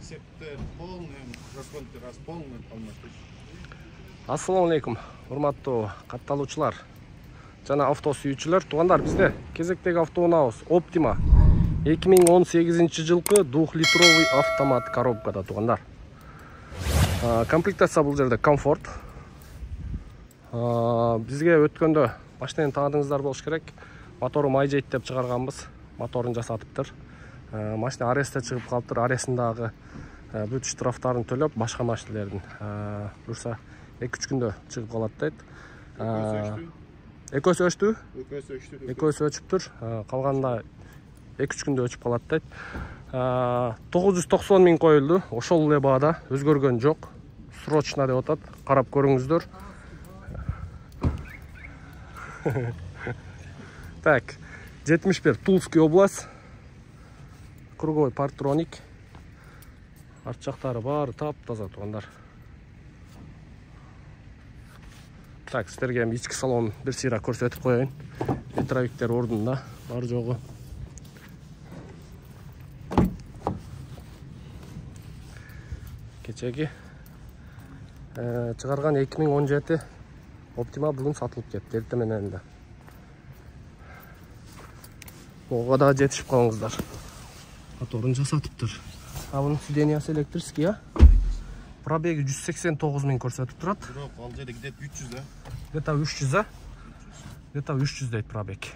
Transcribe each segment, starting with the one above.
Прицептер полный, расходы располнены полностью. Assalamu alaykum, hurmatli qattалуучулар жана авто сүйүүчүлөр. Туугандар, бизде кезектеги автоунаабыз Optima 2018 жылкы 2 литровый автомат коробкада туугандар. Комплектация бул жерде комфорт. Бизге өткөндө баштан тааныңыздар болуш керек. Мотору май жейт деп чыгарганбыз. Моторун жасатыптыр. Машина арестте чыгып калыптыр. Аресиндагы бүт штрафтарын төлөп, башка машиналердин бурса 2-3 күндө чыгып калат дейт. Экөөсү өчтү? Экөөсү өчүптүр. Калганда 2-3 күндө өчүп калат дейт. 990 миң коюлду. Ошол эле баада өзгөргөн жок. Срочно деп атат. Карап көрүңүздөр. Так, 71 Тульский область. Круговой партроник. Арт жактары баары таптаза туугандар. Так, сіздерге ички салон бир сыйра көрсөтүп коеюн. Ветровиктер ордунда, бар жогу. Кечеги чыгарган 2017 Optima бүгүн сатылып кетти, эртең менен эле. Ого да жетишип калыңыздар. Моторун жасатыптыр. Bunun сидениясы электрический, а? Пробеги 189 миң көрсөтүп турат. Бирок ал жерде где-то 300 да. Где-то 300, а? Где-то 300 дейт пробег.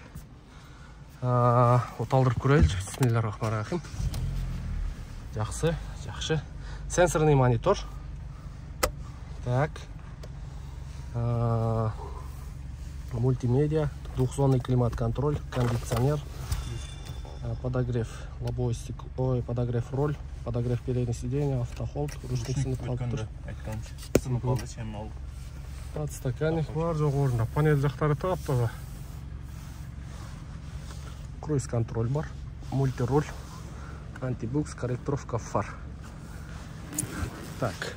Оталдырып көрөйлү. Бисмиллахиррахманиррахим. Жакшы, жакшы. Сенсорный монитор. Так. Мультимедиа, двухзонный климат-контроль, кондиционер, подогрев лобового стекла, подогрев руль, подогрев переднего сиденья, автохолд, ручник сынып калыптыр. Подстаканник бар жок орунда. Панель жактары таптаза. Круиз контроль бар, мультируль, антибукс, корректировка фар. Так,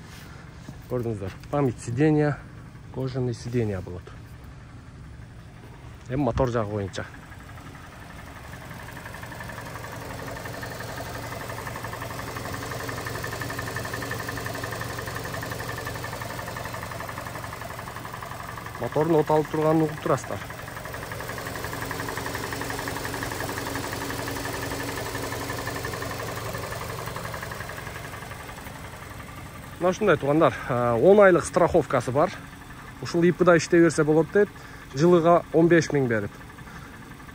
көрдүңүздөр, память сиденья, кожаный сиденья болот. Мотор жагы боюнча. Моторун оталып турганын угуп турасыздар. Мына ушундай туугандар, 10 айлык страховкасы бар. Ушул ИПда иштей берсе болот дейт. Жылыга 15 миң берип.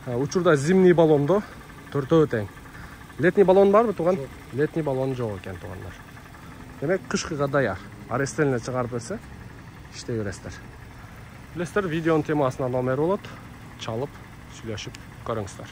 Учурда зимний баллондо 4 тең. Летний баллон барбы тууган? Летний баллон жок экен туугандар. Демек кышкыга даяр. Аресттен эле чыгарып берсе, иштей бересиздер. Билесиздер, видеонун темасына номер болот. Чалып, сүйлөшүп көрүңүздөр.